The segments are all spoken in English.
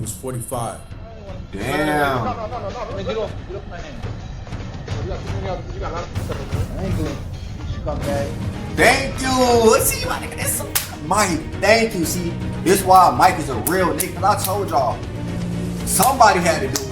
was 45. Damn. No. Get off my hand. You got a lot of stuff. I ain't doing it. You should come back. Thank you. See, my nigga, that's Mike. Thank you. See, this why Mike is a real nigga. 'Cause I told y'all, somebody had to do it.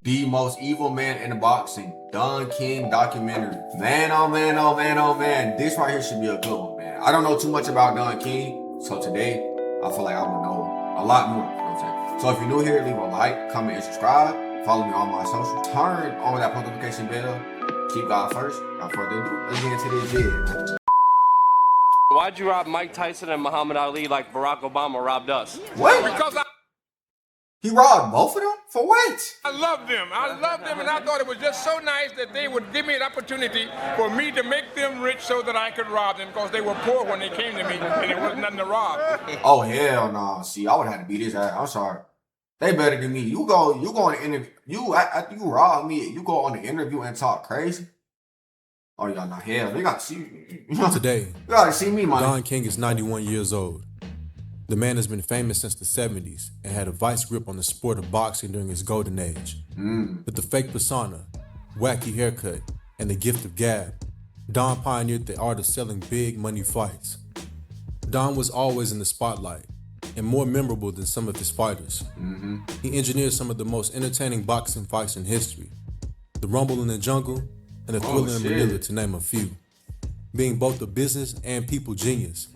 The most evil man in the boxing, Don King documentary. Man, oh man, oh man, oh man. This right here should be a good one, man. I don't know too much about Don King, so today I feel like I'm gonna know a lot more. You know what I'm saying? So if you're new here, leave a like, comment, and subscribe. Follow me on my socials. Turn on that notification bell. Keep God first. Without further ado, let's get into this video. Why'd you rob Mike Tyson and Muhammad Ali like Barack Obama robbed us? What? Because He robbed both of them? For what? I love them. And I thought it was just so nice that they would give me an opportunity for me to make them rich so that I could rob them because they were poor when they came to me and there was nothing to rob. Oh, hell no. See, I would have to beat his ass. I'm sorry. They better than me. You go on the interview. After you rob me, you go on the interview and talk crazy. Oh, y'all not hell. They got to see you. Today, You got to see me, man. Don King is 91 years old. The man has been famous since the 70s and had a vice grip on the sport of boxing during his golden age. With the fake persona, wacky haircut, and the gift of gab, Don pioneered the art of selling big money fights. Don was always in the spotlight and more memorable than some of his fighters. He engineered some of the most entertaining boxing fights in history. The Rumble in the Jungle and the Thriller in Manila, to name a few. Being both a business and people genius,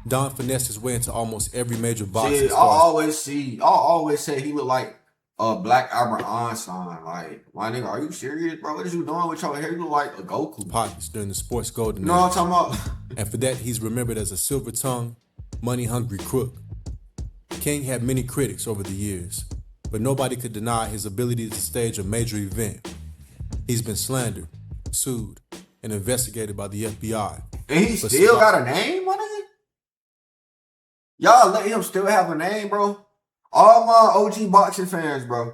Don finessed his way into almost every major boxing See, I always say he look like a black Albert Einstein. Like, my nigga, are you serious, bro? What is you doing with your hair? You look like a Goku. pockets during the sport's golden You know what age. I'm talking about? And for that, he's remembered as a silver-tongued, money-hungry crook. King had many critics over the years, but nobody could deny his ability to stage a major event. He's been slandered, sued, and investigated by the FBI. And he But still got a name, my nigga? Y'all let him still have a name, bro? All my OG boxing fans, bro.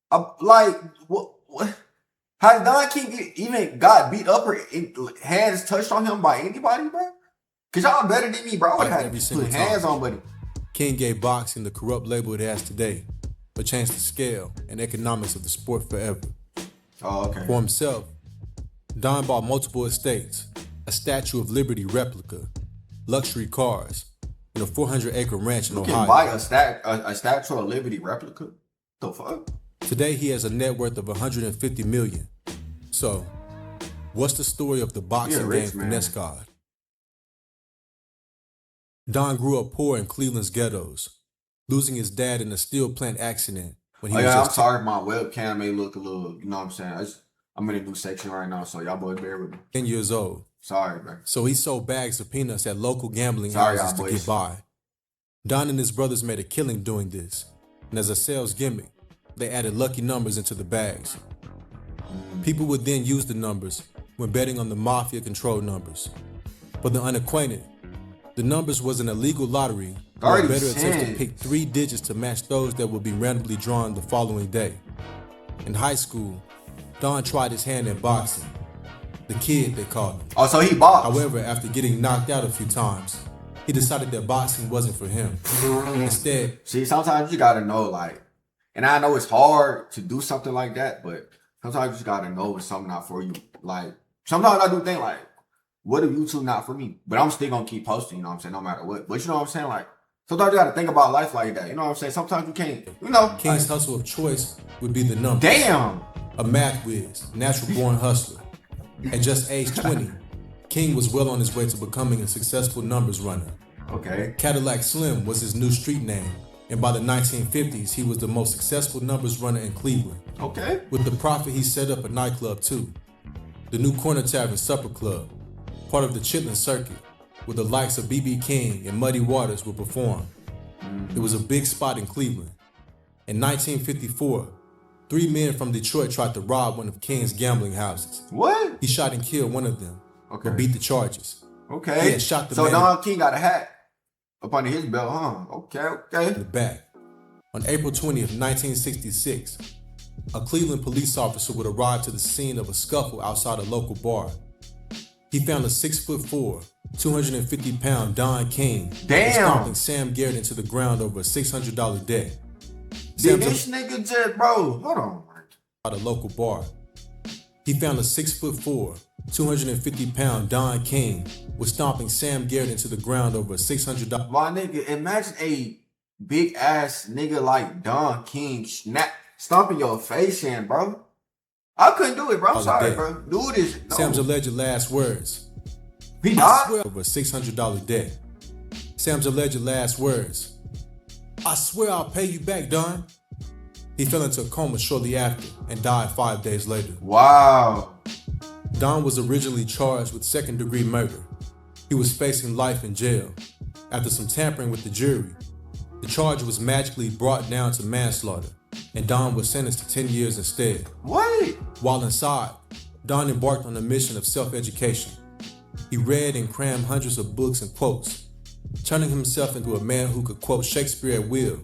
What? Has Don King even got beat up or hands touched on him by anybody, bro? Cause y'all better than me, bro. I would have Every had to single put hands time. on, buddy. King gave boxing the corrupt label it has today, but changed the scale and economics of the sport forever. Oh, okay. For himself, Don bought multiple estates, a Statue of Liberty replica, luxury cars, and a 400-acre ranch in You Ohio. can buy a Statue of Liberty replica? The fuck? Today, he has a net worth of $150 million. So, what's the story of the boxing rich game man. finesse god? Don grew up poor in Cleveland's ghettos, losing his dad in a steel plant accident when he Oh was yeah, I'm just sorry, my webcam may look a little, you know what I'm saying? I'm in a new section right now, so y'all boys bear with me. 10 years old. Sorry, bro. So he sold bags of peanuts at local gambling Sorry, houses y'all to boys. get by. Don and his brothers made a killing doing this, and as a sales gimmick, they added lucky numbers into the bags. People would then use the numbers when betting on the mafia-controlled numbers. For the unacquainted, the numbers was an illegal lottery where a 30 bettor attempts to cents. pick 3 digits to match those that would be randomly drawn the following day. In high school, Don tried his hand at boxing. The kid, they called him. Oh, so he boxed. However, after getting knocked out a few times, he decided that boxing wasn't for him. Instead, See, sometimes you gotta know, like, and I know it's hard to do something like that, but sometimes you just gotta know it's something not for you. Like, sometimes I do think, like, what if YouTube not for me? But I'm still gonna keep posting, you know what I'm saying, no matter what. But you know what I'm saying? Like, sometimes you gotta think about life like that. You know what I'm saying? Sometimes you can't, you know. King's hustle of choice would be the numbers. Damn. A math whiz, natural-born hustler. At just age 20, King was well on his way to becoming a successful numbers runner. Okay. Cadillac Slim was his new street name, and by the 1950s, he was the most successful numbers runner in Cleveland. Okay. With the profit, he set up a nightclub too, the New Corner Tavern Supper Club, part of the Chitlin Circuit, where the likes of B.B. King and Muddy Waters would perform. It was a big spot in Cleveland. In 1954, 3 men from Detroit tried to rob one of King's gambling houses. What? He shot and killed one of them, Okay. but beat the charges. Okay. He had shot the so man Don King got a hat up under his belt, huh? Okay, in the okay. back. On April 20th, 1966, a Cleveland police officer would arrive to the scene of a scuffle outside a local bar. He found a 6'4", 250-pound Don King stomping Sam Garrett into the ground over a $600 debt. Did this nigga just, bro? Hold on. At a local bar. He found a 6'4", 250-pound Don King was stomping Sam Garrett into the ground over a $600. My nigga, imagine a big ass nigga like Don King stomping your face in, bro. I couldn't do it, bro. I'm sorry, bro. Do this. No. Sam's alleged last words. He died over a $600 debt. Sam's alleged last words. I swear I'll pay you back, Don. He fell into a coma shortly after and died 5 days later. Wow. Don was originally charged with second-degree murder. He was facing life in jail. After some tampering with the jury, the charge was magically brought down to manslaughter, and Don was sentenced to 10 years instead. What? While inside, Don embarked on a mission of self-education. He read and crammed hundreds of books and quotes, turning himself into a man who could quote Shakespeare at will,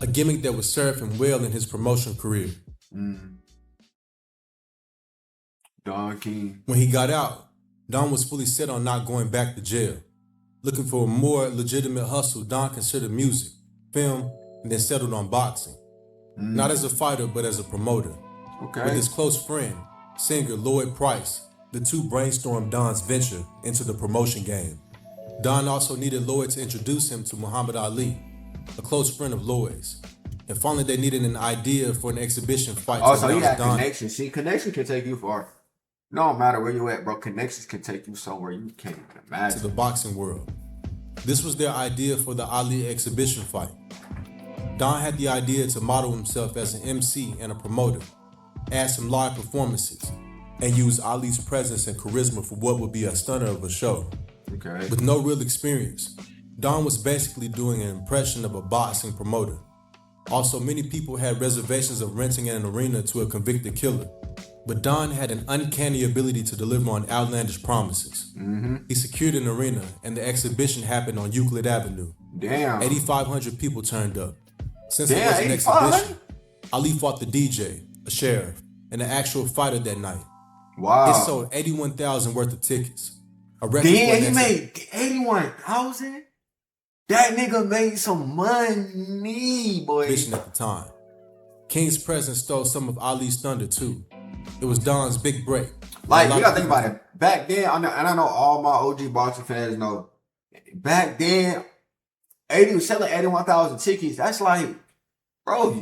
a gimmick that would serve him well in his promotion career. Don King. When he got out, Don was fully set on not going back to jail. Looking for a more legitimate hustle, Don considered music, film, and then settled on boxing. Not as a fighter, but as a promoter. Okay. With his close friend, singer Lloyd Price, the two brainstormed Don's venture into the promotion game. Don also needed Lloyd to introduce him to Muhammad Ali, a close friend of Lloyd's. And finally, they needed an idea for an exhibition fight. Oh, so he had connections. See, connection can take you far. No matter where you at, bro, connections can take you somewhere you can't even imagine. To the boxing world. This was their idea for the Ali exhibition fight. Don had the idea to model himself as an MC and a promoter, add some live performances, and use Ali's presence and charisma for what would be a stunner of a show. Okay. With no real experience, Don was basically doing an impression of a boxing promoter. Also, many people had reservations of renting an arena to a convicted killer, but Don had an uncanny ability to deliver on outlandish promises. He secured an arena, and the exhibition happened on Euclid Avenue. Damn. 8,500 people turned up. Since it was an exhibition, Ali fought the DJ, a sheriff, and an actual fighter that night. Wow. It sold 81,000 worth of tickets. A record. Damn, he made 81,000? That nigga made some money, boy. At the time. King's presence stole some of Ali's thunder too. It was Don's big break. Like, you gotta think about it. Back then, and I know all my OG boxing fans know, back then, 80 was selling 81,000 tickets. That's like, bro,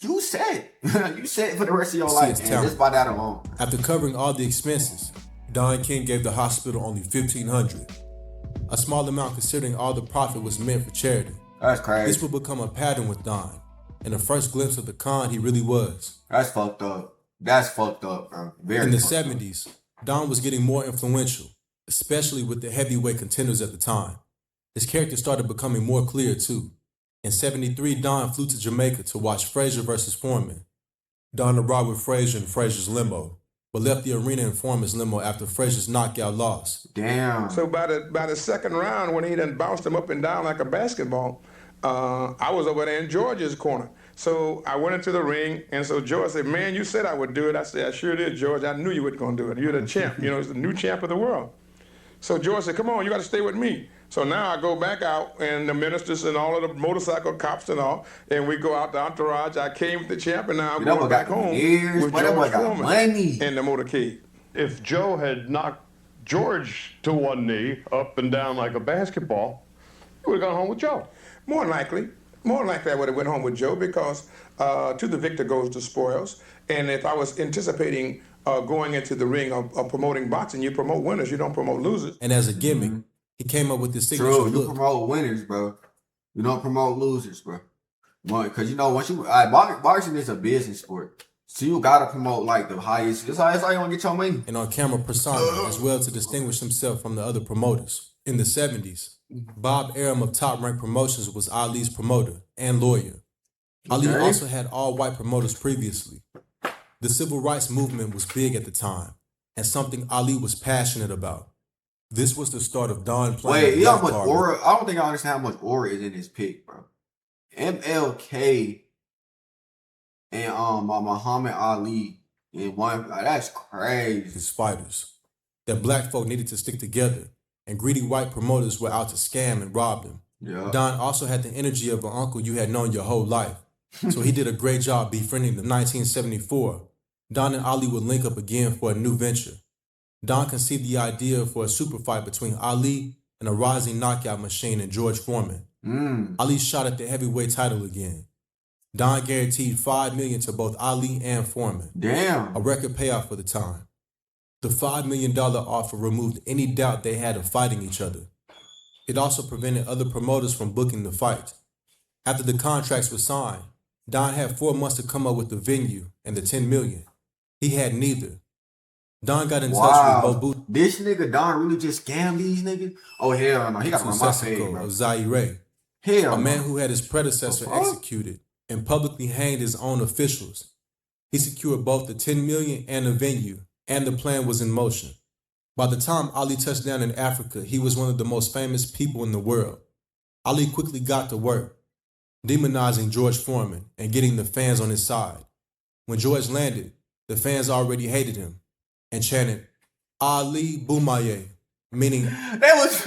you set. You set for the rest of your life, man, just by that alone. After covering all the expenses, Don King gave the hospital only $1,500. A small amount considering all the profit was meant for charity. That's crazy. This would become a pattern with Don, and the first glimpse of the con he really was. That's fucked up. That's fucked up, bro. Very In the 70s, Don was getting more influential, especially with the heavyweight contenders at the time. His character started becoming more clear too. In 73, Don flew to Jamaica to watch Frazier versus Foreman. Don arrived with Frazier in Frazier's limo, but left the arena in Foreman's limo after Frazier's knockout loss. Damn. So by the second round, when he done bounced him up and down like a basketball, I was over there in George's corner. So I went into the ring, and so George said, "Man, you said I would do it." I said, "I sure did, George. I knew you were going to do it. You're the champ. You know, it's the new champ of the world." So George said, "Come on, you got to stay with me." So now I go back out, and the ministers and all of the motorcycle cops and all, and we go out the entourage. I came with the champ, and now I'm going back home with George Foreman in the motorcade. If Joe had knocked George to one knee up and down like a basketball, he would have gone home with Joe. More likely I would have went home with Joe because to the victor goes the spoils. And if I was anticipating going into the ring of promoting boxing, you promote winners, you don't promote losers. And as a gimmick, he came up with this signature True, you look. promote winners, bro. You don't promote losers, bro. Because, you know, once you... boxing is a business sport. So you got to promote, like, the highest... That's how you want to get your money. And on-camera persona as well to distinguish himself from the other promoters. In the 70s, Bob Arum of Top Rank Promotions was Ali's promoter and lawyer. Ali also had all-white promoters previously. The civil rights movement was big at the time, and something Ali was passionate about. This was the start of Don playing. Wait, you know how much aura? I don't think I understand how much aura is in his pick, bro. MLK and Muhammad Ali in one. That's crazy. His fighters. That black folk needed to stick together, and greedy white promoters were out to scam and rob them. Yeah. Don also had the energy of an uncle you had known your whole life, so he did a great job befriending them. 1974, Don and Ali would link up again for a new venture. Don conceived the idea for a super fight between Ali and a rising knockout machine in George Foreman. Ali shot at the heavyweight title again. Don guaranteed $5 million to both Ali and Foreman. Damn. A record payout for the time. The $5 million offer removed any doubt they had of fighting each other. It also prevented other promoters from booking the fight. After the contracts were signed, Don had 4 months to come up with the venue and the $10 million. He had neither. Don got in touch with Bo Booth. This nigga Don really just scammed these niggas? Oh hell no, he got to run my page, bro. Of Zaire. Hell A no. man who had his predecessor executed and publicly hanged his own officials. He secured both the $10 million and the venue, and the plan was in motion. By the time Ali touched down in Africa, he was one of the most famous people in the world. Ali quickly got to work, demonizing George Foreman and getting the fans on his side. When George landed, the fans already hated him and chanted, Ali Boumaye, meaning That was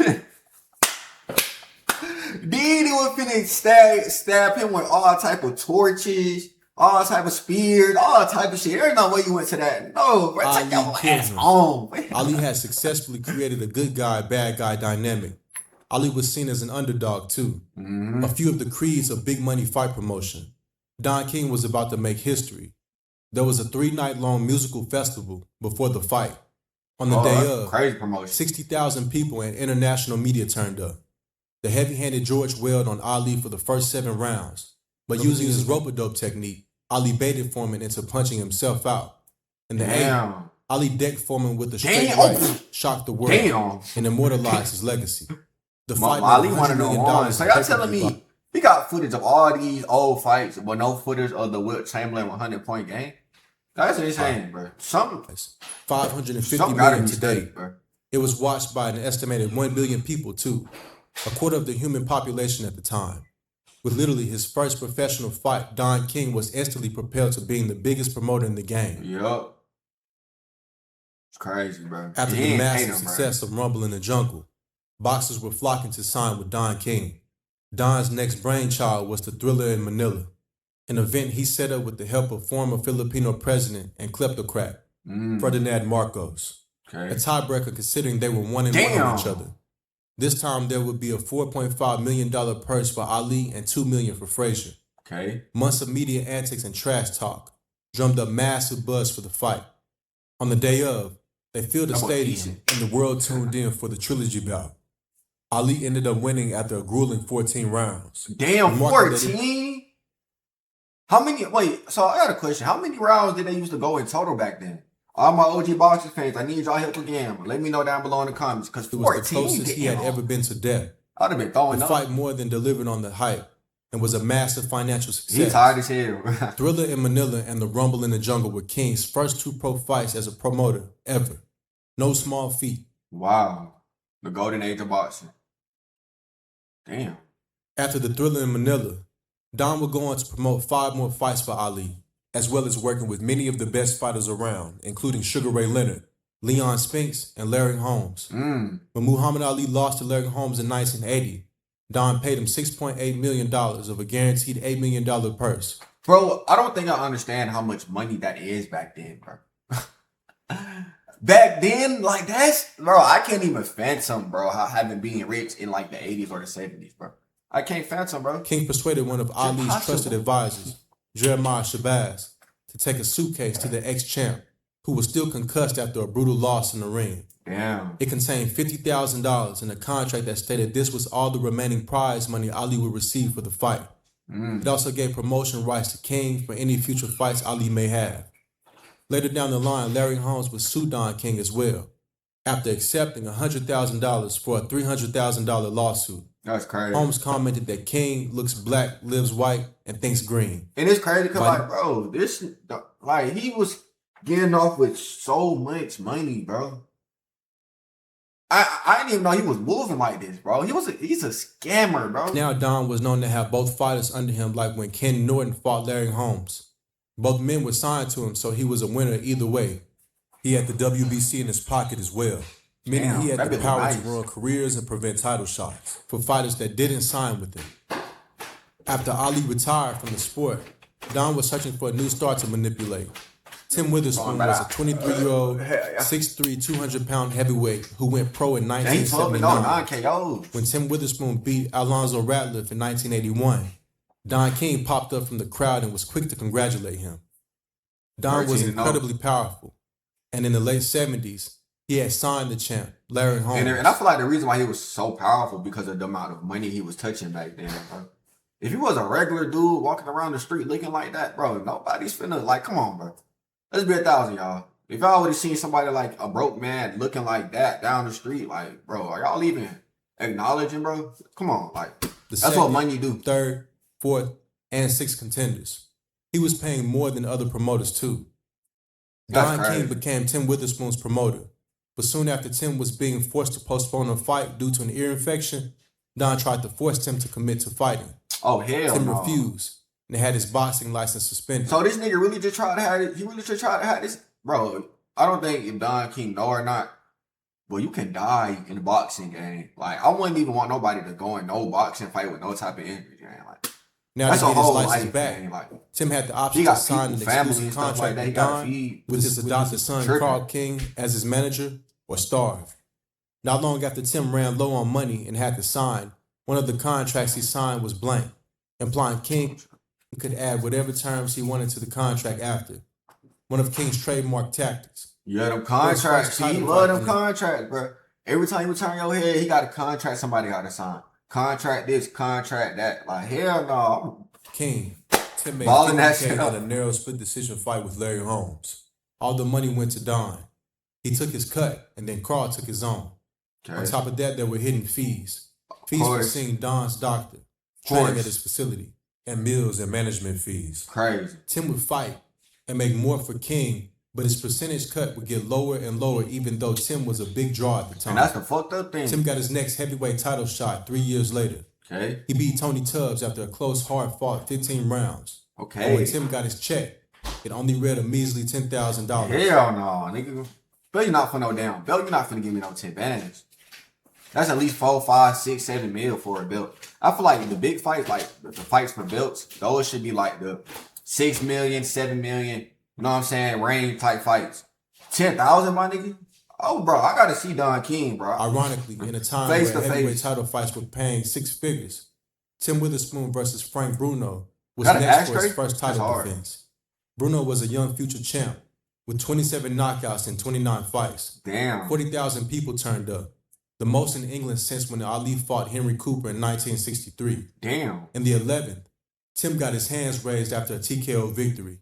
Then he was finna stab him with all type of torches, all type of spears, all type of shit. There's no way you went to that. No, bro, take your ass home. Ali had successfully created a good guy, bad guy dynamic. Ali was seen as an underdog too. A few of the creeds of big money fight promotion. Don King was about to make history. There was a 3-night-long musical festival before the fight. On the day of, crazy promotion. 60,000 people and international media turned up. The heavy-handed George wailed on Ali for the first 7 rounds, but using his rope-a-dope technique, Ali baited Foreman into punching himself out. In the 8th, Ali decked Foreman with a straight right, shocked the world, and immortalized his legacy. The fight Ali made wanted $100 to million. know. So y'all telling me we got footage of all these old fights, but no footage of the Wilt Chamberlain 100-point game? That's insane, bro. Something $550 gotta million be today. studied, bro. It was watched by an estimated 1 billion people too, a quarter of the human population at the time. With literally his first professional fight, Don King was instantly propelled to being the biggest promoter in the game. Yup. It's crazy, bro. After He the ain't massive hate him, bro. success of Rumble in the Jungle, boxers were flocking to sign with Don King. Don's next brainchild was the Thriller in Manila, an event he set up with the help of former Filipino president and kleptocrat Ferdinand Marcos. Okay. A tiebreaker considering they were 1-1 on each other. This time there would be a $4.5 million purse for Ali and $2 million for Frazier. Okay. Months of media antics and trash talk drummed up massive buzz for the fight. On the day of, they filled the stadium and the world tuned in for the trilogy bout. Ali ended up winning after a grueling 14 rounds. Damn, 14? How many? Wait, so I got a question. How many rounds did they used to go in total back then? All my OG boxing fans, I need y'all help again. Let me know down below in the comments. Because it was the closest he had ever been to death. I'd have been throwing the up. The fight more than delivered on the hype and was a massive financial success. He's tired as hell. Thriller in Manila and the Rumble in the Jungle were King's first 2 pro fights as a promoter ever. No small feat. Wow. The golden age of boxing. Damn. After the Thriller in Manila, Don would go on to promote 5 more fights for Ali, as well as working with many of the best fighters around, including Sugar Ray Leonard, Leon Spinks, and Larry Holmes. When Muhammad Ali lost to Larry Holmes in 1980, Don paid him $6.8 million of a guaranteed $8 million purse. Bro, I don't think I understand how much money that is back then, bro. Back then, like that's, bro, I can't even fathom, bro, how having being rich in like the 80s or the 70s, bro. I can't fathom, bro. King persuaded one of Ali's trusted advisors, Jeremiah Shabazz, to take a suitcase to the ex-champ, who was still concussed after a brutal loss in the ring. Damn. It contained $50,000 in a contract that stated this was all the remaining prize money Ali would receive for the fight. It also gave promotion rights to King for any future fights Ali may have. Later down the line, Larry Holmes would sue Don King as well, after accepting $100,000 for a $300,000 lawsuit. That's crazy. Holmes commented that King looks black, lives white, and thinks green. And it's crazy because, like, bro, this, like, he was getting off with so much money, bro. I didn't even know he was moving like this, bro. He's a scammer, bro. Now Don was known to have both fighters under him, like when Ken Norton fought Larry Holmes. Both men were signed to him, so he was a winner either way. He had the WBC in his pocket as well, meaning Damn, he had that the bitch power nice. to ruin careers and prevent title shots for fighters that didn't sign with him. After Ali retired from the sport, Don was searching for a new star to manipulate. Tim Witherspoon was a 23-year-old, 6'3", 200-pound heavyweight who went pro in And he told me no 1979. KOs. When Tim Witherspoon beat Alonzo Ratliff in 1981, Don King popped up from the crowd and was quick to congratulate him. Don was 13-0. incredibly powerful, and in the late 70s, he had signed the champ, Larry Holmes. And I feel like the reason why he was so powerful because of the amount of money he was touching back then, bro. If he was a regular dude walking around the street looking like that, bro, nobody's finna, like, come on, bro. Let's be 1,000, y'all. If y'all would have seen somebody like a broke man looking like that down the street, like, bro, are y'all even acknowledging, bro? Come on, like, that's what money do. Third, fourth, and sixth contenders. He was paying more than other promoters, too. Don King became Tim Witherspoon's promoter, but soon after Tim was being forced to postpone a fight due to an ear infection, Don tried to force Tim to commit to fighting. Oh, hell Tim no. refused and had his boxing license suspended. So this nigga really just tried to have it. He really just tried to have this. Bro, I don't think if Don King know or not, well, you can die in the boxing game. Like, I wouldn't even want nobody to go in no boxing fight with no type of injury, man. Like, Now that's to a get his whole license life, back, man. Like, Tim had the he option got to sign an people, family, exclusive and stuff like contract that. He with gotta Don feed with his adopted son, tripping. Carl King, as his manager, or starve. Not long after Tim ran low on money and had to sign, one of the contracts he signed was blank, implying King could add whatever terms he wanted to the contract after. One of King's trademark tactics. Yeah, them contracts. See, he love them contracts, bro. Every time you turn your head, he got a contract somebody got to sign. Contract this, contract that. Like, hell no. Tim made Balling that 50K shit in up. a narrow split decision fight with Larry Holmes. All the money went to Don. He took his cut, and then Carl took his own. Okay. On top of that, there were hidden fees. Fees for seeing Don's doctor, training at his facility, and meals and management fees. Crazy. Tim would fight and make more for King, but his percentage cut would get lower and lower even though Tim was a big draw at the time. And that's the fucked up thing. Tim got his next heavyweight title shot 3 years later. Okay. He beat Tony Tubbs after a close, hard-fought 15 rounds. Okay. And when Tim got his check, it only read a measly $10,000. Hell no, nigga. Belt you not for no damn belt. You're not finna give me no 10 bands. That's at least 4, 5, 6, 7 mil for a belt. I feel like the big fights, like the fights for belts, those should be like the 6 million, 7 million, you know what I'm saying, range type fights. 10,000, my nigga? Oh, bro, I gotta see Don King, bro. Ironically, in a time Face where to heavyweight face. title fights were paying 6 figures, Tim Witherspoon versus Frank Bruno was Got an next for his ashtray? first title That's hard. defense. Bruno was a young future champ with 27 knockouts in 29 fights. Damn. 40,000 people turned up, the most in England since when Ali fought Henry Cooper in 1963. Damn. In the 11th, Tim got his hands raised after a TKO victory.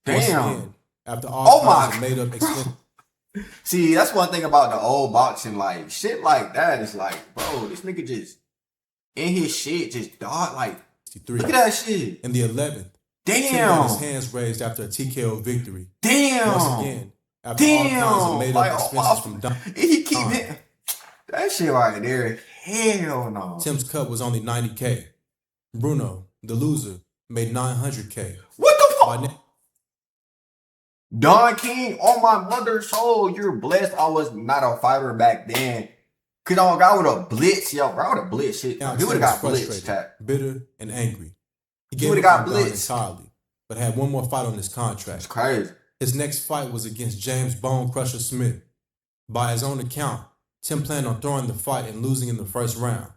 Once Damn. again, after Oh all my- kinds of made up expensive. See, that's one thing about the old boxing, like, shit like that is like, bro, this nigga just, in his shit, just dog, like, look at that shit. In the 11th, Tim got his Damn. hands raised after a TKO victory. Damn. Once again, after all kinds of Damn. made Like, up oh, expenses from Don. he keep hitting. That shit right there. Hell no. Tim's cut was only $90K. Bruno, the loser, made $900K. What the fuck? By ne- Don King, on my mother's soul, you're blessed. I was not a fighter back then. Cause I would have blitzed, yo, bro. I would have blitzed shit. Now, He would Tim have was got blitzed, frustrated, chat. bitter, and angry. He He gave would've up got on Don blitzed. entirely, but had one more fight on his It's contract. crazy. His next fight was against James Bone Crusher Smith. By his own account, Tim planned on throwing the fight and losing in the first round.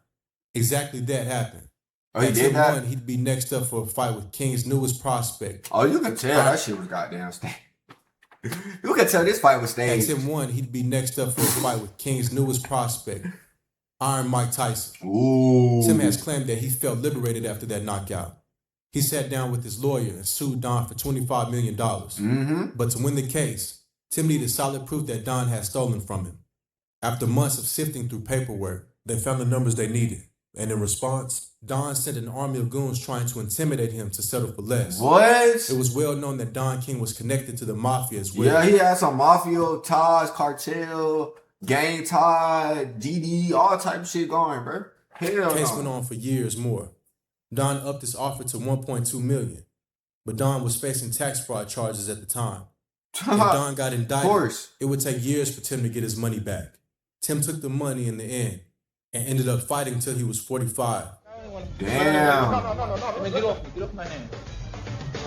Exactly that happened. Oh, he Had did Tim that? won, he'd be next up for a fight with King's newest prospect. Oh, you can tell that shit was goddamn staged. You can tell this fight was Had staged. Tim won, he'd be next up for a fight with King's newest prospect, Iron Mike Tyson. Ooh. Tim has claimed that he felt liberated after that knockout. He sat down with his lawyer and sued Don for $25 million. Mm-hmm. But to win the case, Tim needed solid proof that Don had stolen from him. After months of sifting through paperwork, they found the numbers they needed. And in response, Don sent an army of goons trying to intimidate him to settle for less. What? It was well known that Don King was connected to the mafia as well. Yeah, he had some mafia ties, cartel, gang tie, GD, all type of shit going, bro. Hell The case no. went on for years more. Don upped his offer to $1.2 million. but Don was facing tax fraud charges at the time. If Don got indicted, it would take years for Tim to get his money back. Tim took the money in the end and ended up fighting until he was 45. Damn. No. Man, get off my hand.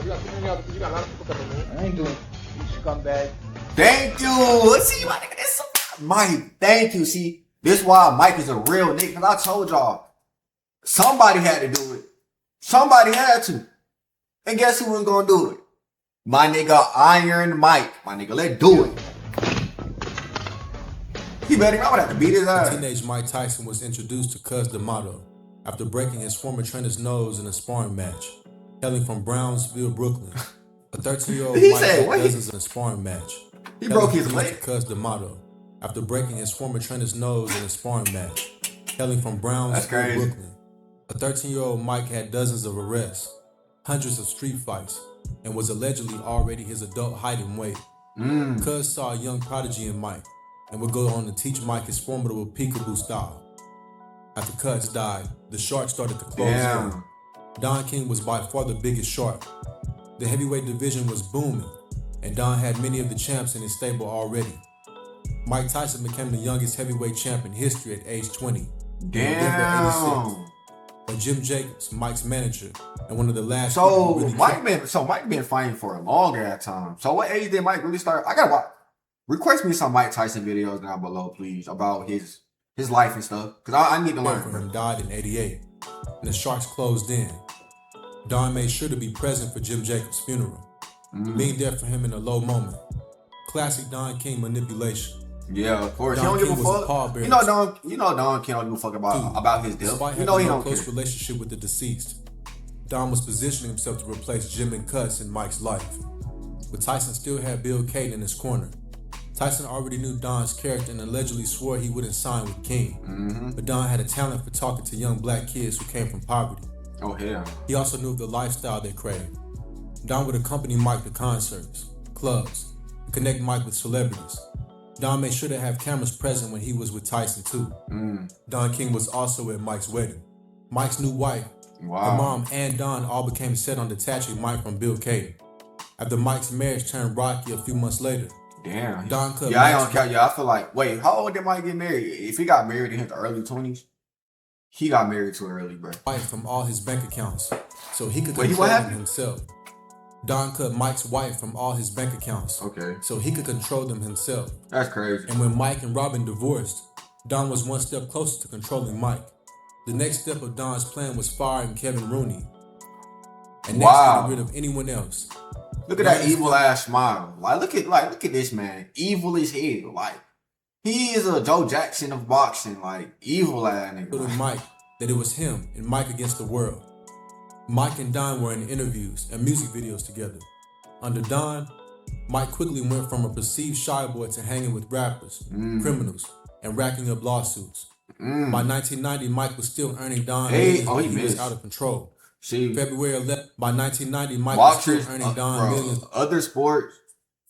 You got too many other people. You got a lot of people coming in. I ain't doing it. You scumbag. Thank you. See, my nigga, this Mike. Thank you. See, this is why Mike is a real nigga. Cause I told y'all, somebody had to do it. Somebody had to. And guess who was gonna do it? My nigga Iron Mike. My nigga, let's do it. He better. I would have to beat his ass. Teenage Mike Tyson was introduced to Cus D'Amato after breaking his former trainer's nose in a sparring match. Hailing from Brownsville, Brooklyn, a 13-year-old Mike had dozens in a sparring match. He broke his leg. Cus D'Amato after breaking his former trainer's nose in a sparring match. Hailing from Brownsville, Brooklyn, a 13-year-old Mike had dozens of arrests, hundreds of street fights, and was allegedly already his adult height and weight. Cus saw a young prodigy in Mike and would go on to teach Mike his formidable peekaboo style. After Cus died, the shark started to close in. Don King was by far the biggest shark. The heavyweight division was booming, and Don had many of the champs in his stable already. Mike Tyson became the youngest heavyweight champ in history at age 20. Damn. But Jim Jacobs, Mike's manager, and one of the last. Mike been fighting for a long ass time. So what age did Mike really start? I gotta watch. Request me some Mike Tyson videos down below, please, about his life and stuff, cause I need to learn from him. Died in '88, and the Sharks closed in. Don made sure to be present for Jim Jacobs' funeral, being there for him in a low moment. Classic Don King manipulation. Yeah, of course. He don't give a fuck. You know Don King don't give a fuck about his death. Despite having a close relationship with the deceased, Don was positioning himself to replace Jim and Cus in Mike's life. But Tyson still had Bill Caton in his corner. Tyson already knew Don's character and allegedly swore he wouldn't sign with King. But Don had a talent for talking to young black kids who came from poverty. Oh, yeah. He also knew of the lifestyle they craved. Don would accompany Mike to concerts, clubs, and connect Mike with celebrities. Don made sure to have cameras present when he was with Tyson too. Don King was also at Mike's wedding. Mike's new wife, her mom, and Don all became set on detaching Mike from Bill Caton. After Mike's marriage turned rocky a few months later, damn. Don cut I don't care. I feel like, wait, how old did Mike get married? If he got married in his early 20s, he got married too early, bro. Wife from all his bank accounts, so he could control them himself. Don cut Mike's wife from all his bank accounts, so he could control them himself. That's crazy. And when Mike and Robin divorced, Don was one step closer to controlling Mike. The next step of Don's plan was firing Kevin Rooney, and next getting rid of anyone else. Look at that evil ass smile. Look at this man. Evil as hell. He is a Joe Jackson of boxing. Evil ass nigga. Told Mike that it was him and Mike against the world. Mike and Don were in interviews and music videos together. Under Don, Mike quickly went from a perceived shy boy to hanging with rappers, criminals, and racking up lawsuits. By 1990, Mike was still earning Don millions, he was out of control. February 11th, by 1990, Mike was still earning Don millions. Other sports,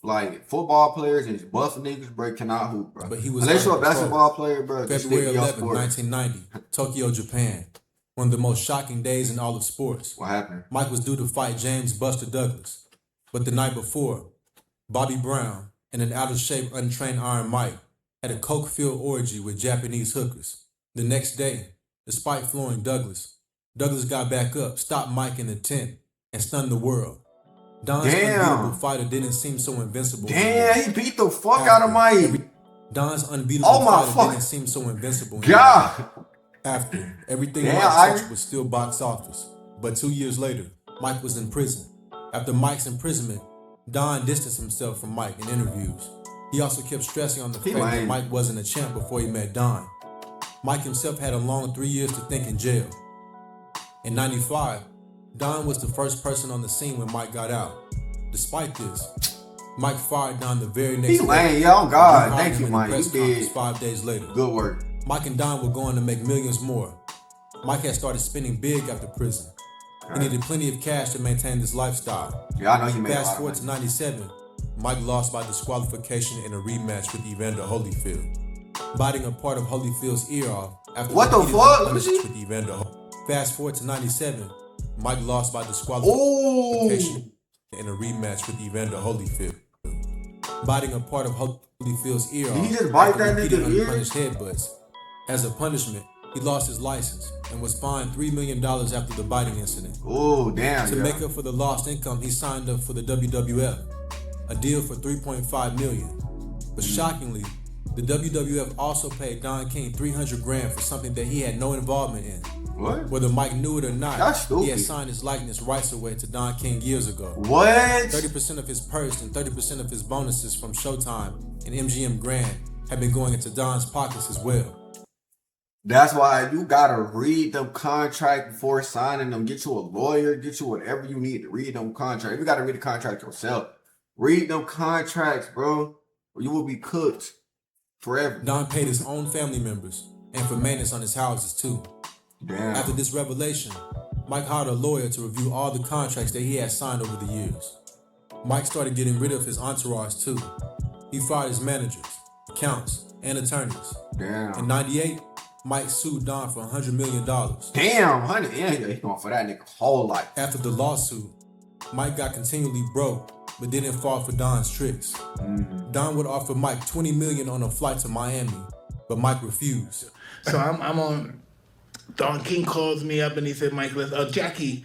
like football players and buff niggas, bro, cannot hoop, bro. But he was unless you're a basketball player, bro. February 11th, 1990, Tokyo, Japan. One of the most shocking days in all of sports. What happened? Mike was due to fight James Buster Douglas. But the night before, Bobby Brown and an out-of-shape, untrained Iron Mike had a coke-filled orgy with Japanese hookers. The next day, despite flooring Douglas got back up, stopped Mike in the tent, and stunned the world. Don's unbeatable fighter didn't seem so invincible. Damn, he beat the fuck out of Mike. Don's unbeatable fighter didn't seem so invincible. After, everything Mike touched was still box office. But 2 years later, Mike was in prison. After Mike's imprisonment, Don distanced himself from Mike in interviews. He also kept stressing on the fact that Mike wasn't a champ before he met Don. Mike himself had a long 3 years to think in jail. In '95, Don was the first person on the scene when Mike got out. Despite this, Mike fired Don the very next day. God. Thank you, Mike. You did. 5 days later. Good work. Mike and Don were going to make millions more. Mike had started spending big after prison. He needed plenty of cash to maintain this lifestyle. Yeah, I know he made Fast forward to '97, Mike lost by disqualification in a rematch with Evander Holyfield, biting a part of Holyfield's ear off after with Evander. Fast forward to '97, Mike lost by disqualification in a rematch with Evander Holyfield, biting a part of Holyfield's ear Did he off just bite after that repeated nigga ear? unpunished headbutts. As a punishment, he lost his license and was fined $3 million after the biting incident. Oh, damn. To yeah. make up for the lost income, he signed up for the WWF, a deal for $3.5 million. But shockingly, the WWF also paid Don King $300,000 for something that he had no involvement in. What? Whether Mike knew it or not, That's stupid. he had signed his likeness rights away to Don King years ago. What? 30% of his purse and 30% of his bonuses from Showtime and MGM Grand have been going into Don's pockets as well. That's why you gotta read them contract before signing them. Get you a lawyer, get you whatever you need to read them contracts. You gotta read the contract yourself. Read them contracts, bro, or you will be cooked forever. Don paid his own family members and for maintenance on his houses too. Damn. After this revelation, Mike hired a lawyer to review all the contracts that he had signed over the years. Mike started getting rid of his entourage too. He fired his managers, accounts, and attorneys. Damn. In '98, Mike sued Don for $100 million. Damn, honey. Yeah, he's going for that nigga whole life. After the lawsuit, Mike got continually broke, but didn't fall for Don's tricks. Don would offer Mike $20 million on a flight to Miami, but Mike refused. So I'm on. Don King calls me up and he said, Mike, Jackie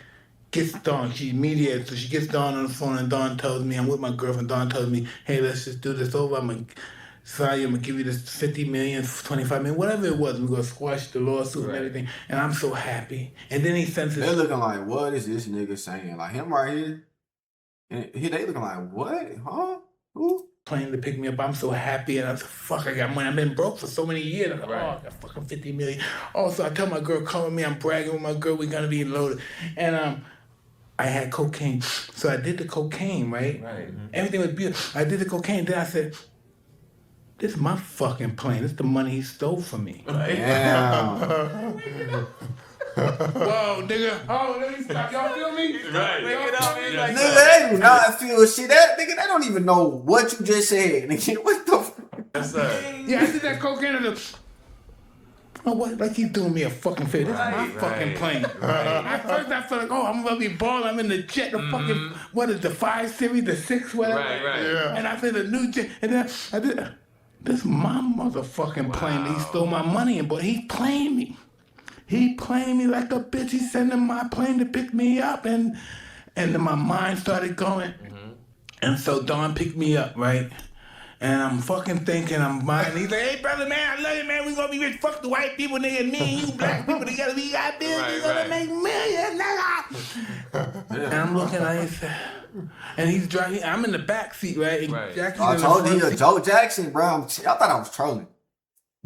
gets Don. She's mediated, so she gets Don on the phone and Don tells me, I'm with my girlfriend. Don tells me, hey, let's just do this over. I'm going to give you this $50 million, $25 million, whatever it was. We're going to squash the lawsuit and everything. And I'm so happy. And then he sends They're his... looking like, what is this nigga saying? Like him right here. And they looking like, what? Huh? Who? plane to pick me up. I'm so happy, and I said, fuck, I got money. I've been broke for so many years. I'm like, oh, I got fucking 50 million. Also, I tell my girl, come with me. I'm bragging with my girl. We're gonna be loaded. And I had cocaine. So I did the cocaine, right? Mm-hmm. Everything was beautiful. I did the cocaine. Then I said, this is my fucking plane. This is the money he stole from me. Right? Yeah. Whoa, nigga. Oh, let me stop. Y'all feel me? Right. Nigga, they do not feel shit. That nigga, they don't even know what you just said. Nigga, what the fuck? Yes, sir. Yeah, I did that cocaine and oh, what? Like he's doing me a fucking favor. This is my fucking plane. At first I felt like, oh, I'm gonna be balling. I'm in the jet, the fucking, what is the 5 Series, the 6, whatever. Right. Yeah. And I said the new jet. And then I did, this is my motherfucking plane. He stole my money and but he's playing me. He playing me like a bitch. He's sending my plane to pick me up. And then my mind started going. Mm-hmm. And so Don picked me up, right? And I'm fucking thinking, I'm buying. He's like, hey, brother, man, I love you, man. We gonna be rich. Fuck the white people, nigga. Me and you black people together. We got bills. We gonna make millions, nigga. And I'm looking at him, and he's driving. I'm in the back seat, right? And Jackie's I in the told front you, seat. Joe Jackson, bro. I thought I was trolling.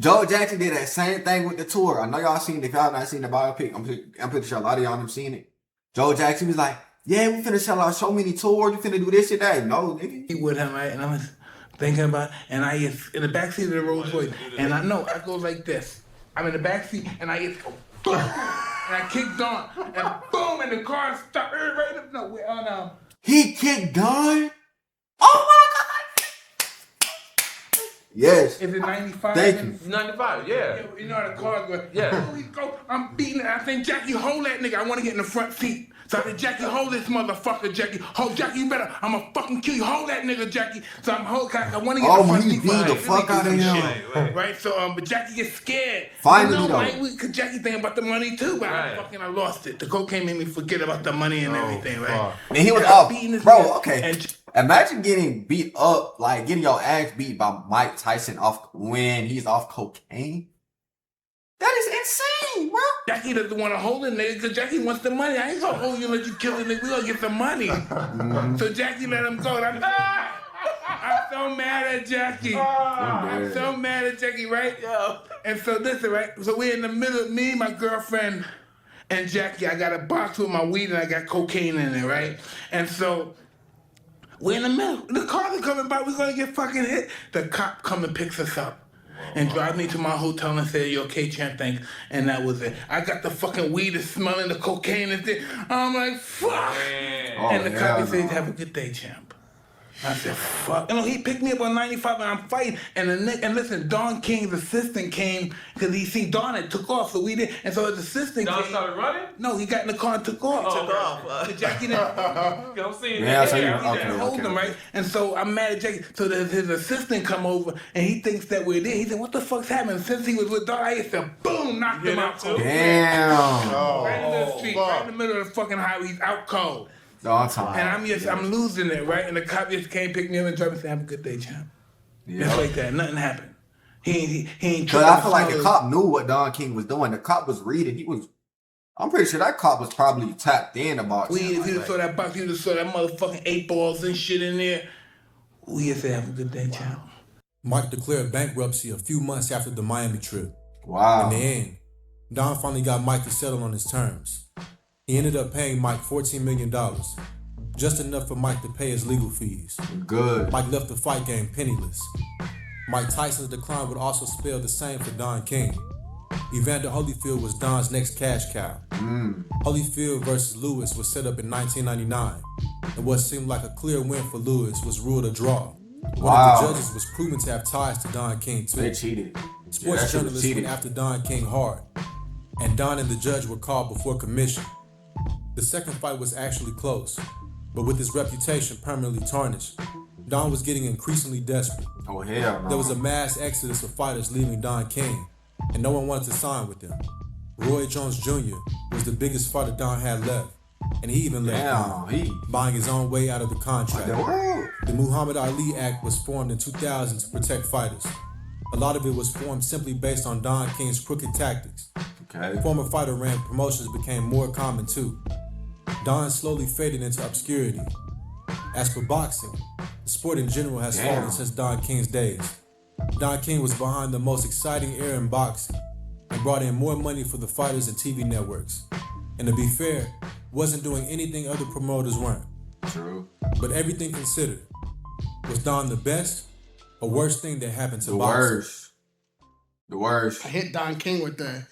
Joe Jackson did that same thing with the tour. I know y'all seen it. If y'all not seen the biopic, I'm pretty sure a lot of y'all have seen it. Joe Jackson was like, yeah, we finna sell out so many tours. You finna do this shit, that. No, nigga. With him, right? And I was thinking about, and I get in the backseat of the Rolls Royce, and I know I go like this. I'm in the backseat, and I get go boom, and I kicked on, and boom, and the car stopped right up. No, we're on He kicked Don? Oh my God! Yes. Is it 95? Thank you. 95, yeah. You know how the car goes. Yeah. Holy go! I'm beating it. I think Jackie, hold that nigga. I want to get in the front seat. So I said, Jackie, hold this motherfucker, Jackie. Hold, Jackie, you better. I'ma fucking kill you. Hold that nigga, Jackie. So I'm hold. I want to get in the front he seat. beat the fuck out of him. Right. So but Jackie gets scared. Finally, you know, though. right? Cause Jackie think about the money too, but I lost it. The cocaine made me forget about the money and everything, right? And he was up, bro. Okay. Imagine getting beat up, like getting your ass beat by Mike Tyson when he's off cocaine. That is insane, bro. Jackie doesn't want to hold it, nigga, because Jackie wants the money. I ain't gonna hold you and let you kill the nigga. We gonna get the money. So Jackie let him go. I'm so mad at Jackie. I'm so mad at Jackie, right? Yo. And so listen, right? So we're in the middle, me, my girlfriend, and Jackie. I got a box with my weed and I got cocaine in it, right? And so we're in the middle. The cars are coming by. We're gonna get fucking hit. The cop come and picks us up. And drive me to my hotel and say, you okay, champ, thanks. And that was it. I got the fucking weed is smelling, the cocaine is there. I'm like, fuck. And the cop says, have a good day, champ. I said, fuck. And he picked me up on 95 and I'm fighting. And listen, Don King's assistant came because he seen Don had took off, so we did. And so his assistant Don came. started running? No, he got in the car and took off. Took off. Jackie didn't. I'm seeing Yeah, so Hold him, right? And so I'm mad at Jackie. So his assistant come over and he thinks that we're there. He said, what the fuck's happening? Since he was with Don, I used to boom, knocked him out cold. Damn. Right in the street, right in the middle of the fucking highway, he's out cold. Dog time. And I'm losing it, right? And the cop just came pick me up and drive me and said, have a good day, champ. Yeah. Just like that. Nothing happened. He ain't But I feel like the cop knew what Don King was doing. The cop was reading. I'm pretty sure that cop was probably tapped in about If you saw that box, you saw that motherfucking 8 balls and shit in there. We just said, have a good day, champ. Mike declared bankruptcy a few months after the Miami trip. Wow. In the end, Don finally got Mike to settle on his terms. He ended up paying Mike $14 million, just enough for Mike to pay his legal fees. Good. Mike left the fight game penniless. Mike Tyson's decline would also spell the same for Don King. Evander Holyfield was Don's next cash cow. Holyfield versus Lewis was set up in 1999, and what seemed like a clear win for Lewis was ruled a draw. One of the judges was proven to have ties to Don King too. They cheated. Sports journalists went after Don King hard, and Don and the judge were called before commission. The second fight was actually close, but with his reputation permanently tarnished, Don was getting increasingly desperate. Oh, hell no. There was a mass exodus of fighters leaving Don King, and no one wanted to sign with him. Roy Jones Jr. was the biggest fighter Don had left, and he even left Don, buying his own way out of the contract. The Muhammad Ali Act was formed in 2000 to protect fighters. A lot of it was formed simply based on Don King's crooked tactics. Okay. Former fighter ran promotions became more common too. Don slowly faded into obscurity. As for boxing, the sport in general has fallen since Don King's days. Don King was behind the most exciting era in boxing and brought in more money for the fighters and TV networks. And to be fair, wasn't doing anything other promoters weren't. True. But everything considered, was Don the best or worst thing that happened to boxing? The worst. I hit Don King with the,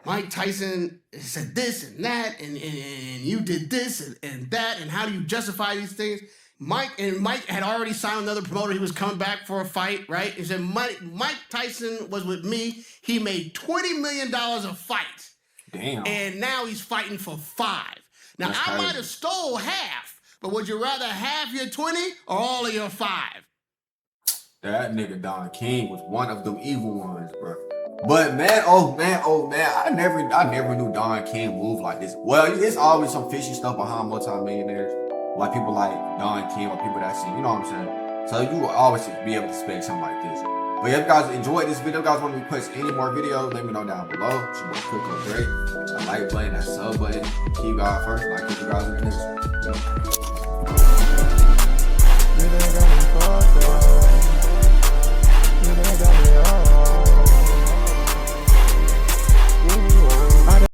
Mike Tyson said this and that, and you did this and that, and how do you justify these things? Mike had already signed another promoter. He was coming back for a fight, right? He said, Mike Tyson was with me. He made $20 million a fight. Damn. And now he's fighting for 5. Now, I might have stole half, but would you rather half your 20 or all of your 5? That nigga Don King was one of them evil ones, bro. But man, I never knew Don King moved like this. Well, it's always some fishy stuff behind multimillionaires, like people like Don King or people that see, you know what I'm saying? So you will always be able to expect something like this. But if you guys enjoyed this video, guys want to request any more videos, let me know down below. It's your boy Quick Great. I like playing that sub button. Keep you guys first, and I'll keep you guys in the next one.